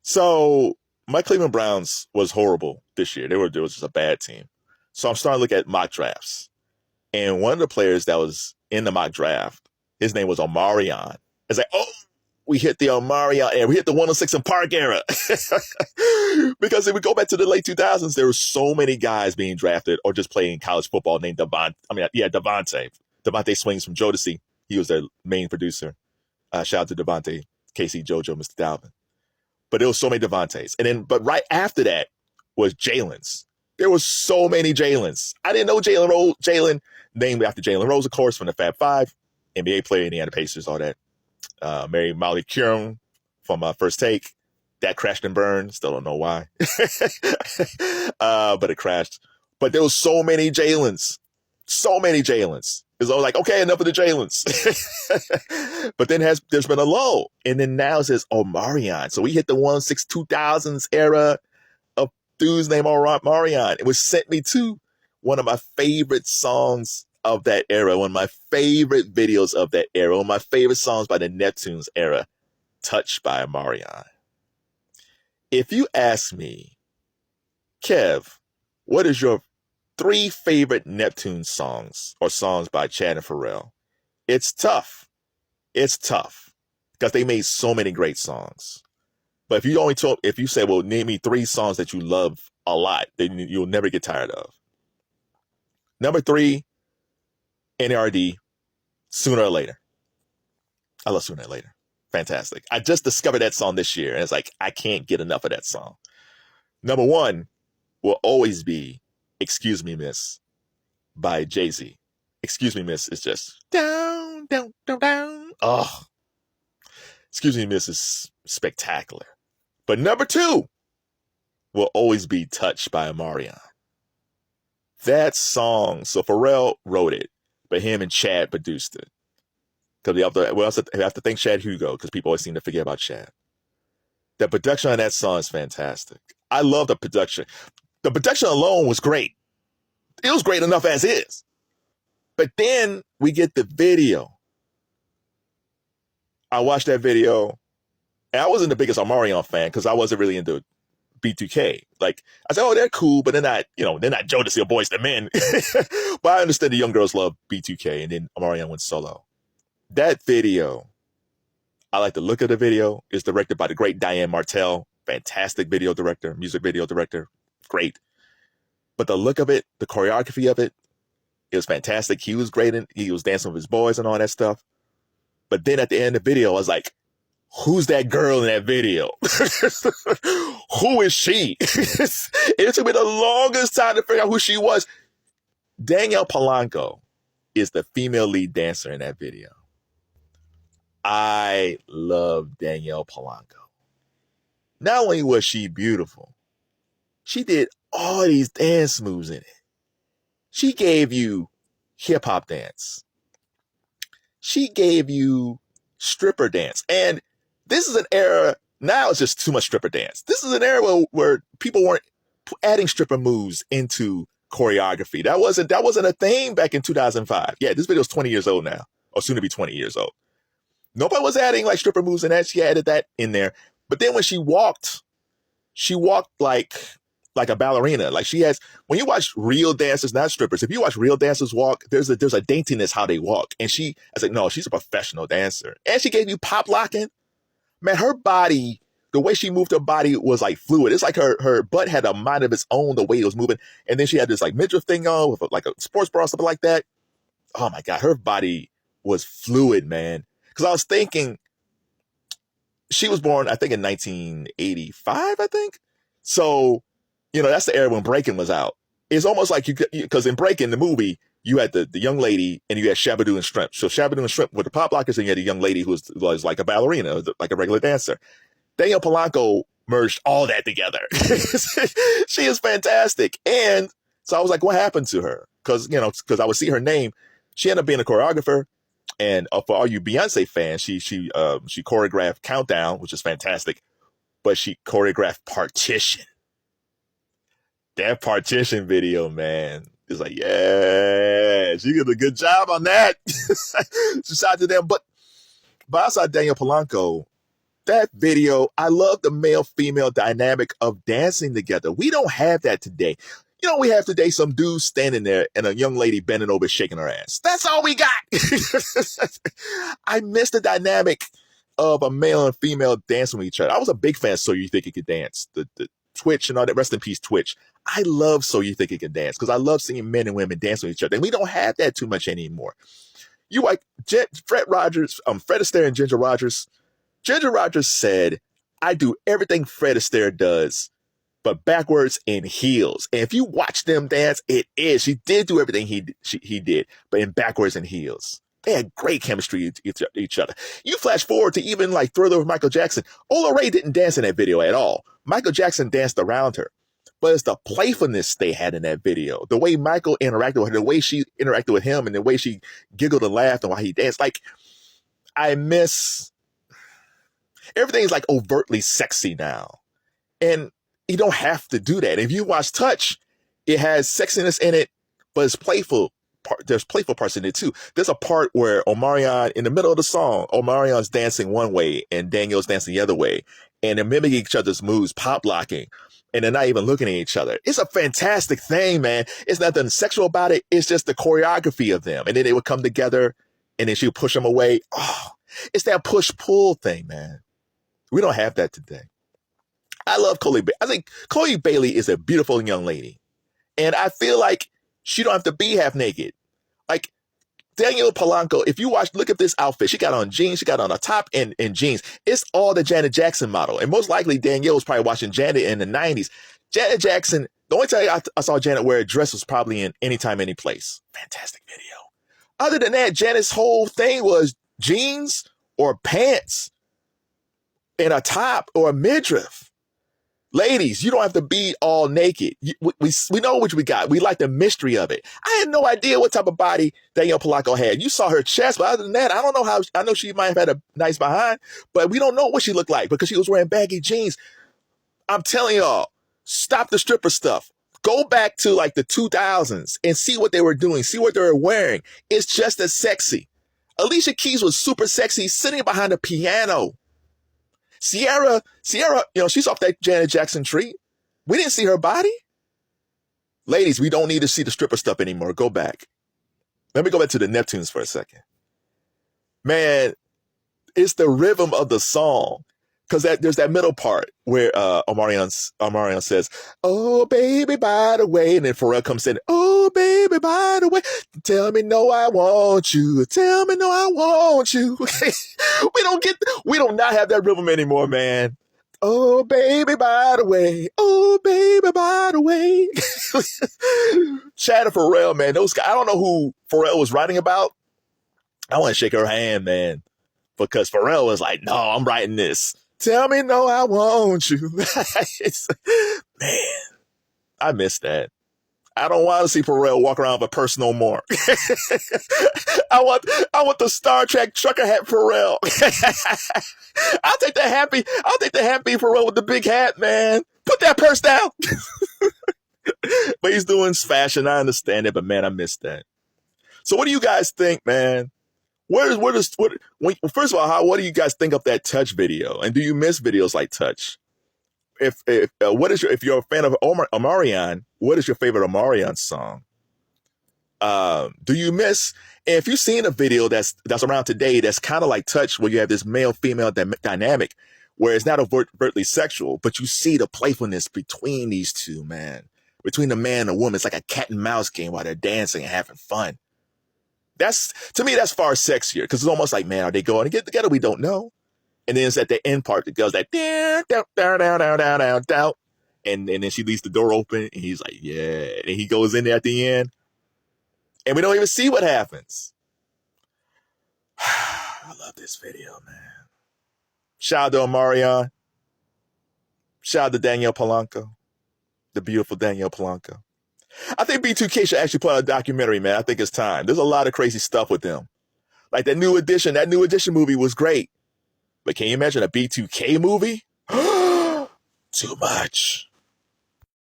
So my Cleveland Browns was horrible this year. They was just a bad team. So I'm starting to look at mock drafts. And one of the players that was in the mock draft, his name was Omarion. It's like, oh, we hit the Omarion era. We hit the 106 in Park era. Because if we go back to the late 2000s, there were so many guys being drafted or just playing college football named Devontae. Devontae Swings from Jodeci. He was their main producer. Shout out to Devontae, Casey, JoJo, Mr. Dalvin. But there was so many Devontaes. But right after that was Jalen's. There was so many Jalen's. I didn't know Jalen, named after Jalen Rose, of course, from the Fab Five, NBA player, Indiana Pacers, all that. Mary Molly Curran from First Take. That crashed and burned. Still don't know why. But it crashed. But there was so many Jalen's. So many Jalen's. It's all like, okay, enough of the Jalen's. But then there's been a lull. And then now it says Omarion. So we hit the 2000s era of dudes named Omarion. It was sent me to one of my favorite songs of that era, one of my favorite videos of that era, one of my favorite songs by the Neptunes era, Touched by Omarion. If you ask me, Kev, what is your 3 favorite Neptune songs or songs by Chad and Pharrell? It's tough. It's tough because they made so many great songs. But if you say, well, name me 3 songs that you love a lot, then you'll never get tired of. Number 3, NRD, Sooner or Later. I love Sooner or Later. Fantastic. I just discovered that song this year, and it's like, I can't get enough of that song. Number 1 will always be Excuse Me, Miss by Jay-Z. Excuse Me, Miss is just down, down, down, down. Oh, Excuse Me, Miss is spectacular. But number 2 will always be Touched by Omarion. That song, so Pharrell wrote it, but him and Chad produced it. Because we have to thank Chad Hugo, because people always seem to forget about Chad. The production on that song is fantastic. I love the production. The production alone was great. It was great enough as is. But then we get the video. I watched that video, and I wasn't the biggest Omarion fan because I wasn't really into B2K. Like, I said, oh, they're cool, but they're not Jodeci or Boyz II Men. But I understand the young girls love B2K, and then Omarion went solo. That video, I like the look of the video. It's directed by the great Diane Martell. Fantastic video director, music video director. Great. But the look of it, the choreography of it, it was fantastic. He was great. He was dancing with his boys and all that stuff. But then at the end of the video, I was like, who's that girl in that video? Who is she? It took me the longest time to figure out who she was. Danielle Polanco is the female lead dancer in that video. I love Danielle Polanco. Not only was she beautiful, she did all these dance moves in it. She gave you hip hop dance. She gave you stripper dance. And this is an era, now it's just too much stripper dance. This is an era where people weren't adding stripper moves into choreography. That wasn't a thing back in 2005. Yeah, this video is 20 years old now, or soon to be 20 years old. Nobody was adding like stripper moves in that. She added that in there. But then when she walked like a ballerina. Like when you watch real dancers, not strippers, if you watch real dancers walk, there's a daintiness how they walk. And I was like, no, she's a professional dancer. And she gave you pop locking. Man, her body, the way she moved her body was like fluid. It's like her butt had a mind of its own, the way it was moving. And then she had this like midriff thing on with like a sports bra or something like that. Oh my God, her body was fluid, man. Because I was thinking, she was born, I think, in 1985, I think. So, that's the era when Breaking was out. It's almost like because in Breaking, the movie, you had the young lady and you had Shabba-Doo and Shrimp. So Shabba-Doo and Shrimp were the pop lockers, and you had a young lady who was like a ballerina, like a regular dancer. Danielle Polanco merged all that together. She is fantastic. And so I was like, what happened to her? Because I would see her name. She ended up being a choreographer. And for all you Beyonce fans, she choreographed Countdown, which is fantastic. But she choreographed Partition. That Partition video, man, is like, yeah, she did a good job on that. Shout out to them. But I saw Danielle Polanco. that video. I love the male-female dynamic of dancing together. We don't have that today. You know, we have today some dude standing there and a young lady bending over shaking her ass. That's all we got. I miss the dynamic of a male and female dancing with each other. I was a big fan of So You Think You Could Dance, the Twitch and all that. Rest in peace, Twitch. I love So You Think You Can Dance because I love seeing men and women dancing with each other. And we don't have that too much anymore. You like Fred Astaire and Ginger Rogers. Ginger Rogers said, I do everything Fred Astaire does, but backwards in heels. And if you watch them dance, it is. She did do everything he did, but in backwards in heels. They had great chemistry with each other. You flash forward to even like Thriller with Michael Jackson. Ola Ray didn't dance in that video at all. Michael Jackson danced around her. But it's the playfulness they had in that video. The way Michael interacted with her, the way she interacted with him, and the way she giggled and laughed and while he danced. Like, I miss... Everything's like overtly sexy now. And you don't have to do that. If you watch Touch, it has sexiness in it, but it's playful. There's playful parts in it too. There's a part where Omarion, in the middle of the song, Omarion's dancing one way and Daniel's dancing the other way. And they're mimicking each other's moves, pop locking. And they're not even looking at each other. It's a fantastic thing, man. It's nothing sexual about it. It's just the choreography of them. And then they would come together and then she would push them away. Oh, it's that push-pull thing, man. We don't have that today. I love Chloe Bailey. I think Chloe Bailey is a beautiful young lady. And I feel like she don't have to be half naked. Like Danielle Polanco, if you look at this outfit, she got on jeans, she got on a top and jeans. It's all the Janet Jackson model. And most likely Danielle was probably watching Janet in the 90s. Janet Jackson, the only time I saw Janet wear a dress was probably in Anytime, Any Place. Fantastic video. Other than that, Janet's whole thing was jeans or pants and a top or a midriff. Ladies, you don't have to be all naked. We know what we got. We like the mystery of it. I had no idea what type of body Danielle Polanco had. You saw her chest, but other than that, I don't know how. I know she might have had a nice behind, but we don't know what she looked like because she was wearing baggy jeans. I'm telling y'all, stop the stripper stuff. Go back to like the 2000s and see what they were doing. See what they were wearing. It's just as sexy. Alicia Keys was super sexy sitting behind a piano. Sierra, she's off that Janet Jackson tree. We didn't see her body. Ladies, we don't need to see the stripper stuff anymore. Go back. Let me go back to the Neptunes for a second. Man, it's the rhythm of the song. Because there's that middle part where Omarion says, oh, baby, by the way. And then Pharrell comes in, oh, baby, by the way. Tell me no, I want you. Tell me no, I want you. We do not have that rhythm anymore, man. Oh, baby, by the way. Oh, baby, by the way. Chad and Pharrell, man. Those guys, I don't know who Pharrell was writing about. I want to shake her hand, man. Because Pharrell was like, no, I'm writing this. Tell me no, I want you. Man, I miss that. I don't want to see Pharrell walk around with a purse no more. I want the Star Trek trucker hat Pharrell. I'll take the happy Pharrell with the big hat, man. Put that purse down. But he's doing fashion. I understand it, but man, I miss that. So what do you guys think, man? First of all, what do you guys think of that Touch video? And do you miss videos like Touch? If you're a fan of Omarion, what is your favorite Omarion song? Do you miss? And if you've seen a video that's around today, that's kind of like Touch, where you have this male-female dynamic, where it's not overtly sexual, but you see the playfulness between these two, man, between the man and the woman. It's like a cat and mouse game while they're dancing and having fun. To me, that's far sexier because it's almost like, man, are they going to get together? We don't know. And then it's at the end part that goes like, down, and then she leaves the door open and he's like, yeah. And he goes in there at the end and we don't even see what happens. I love this video, man. Shout out to Omarion. Shout out to Danielle Polanco, the beautiful Danielle Polanco. I think B2K should actually put out a documentary, man. I think it's time. There's a lot of crazy stuff with them. Like that New Edition movie was great. But can you imagine a B2K movie? Too much.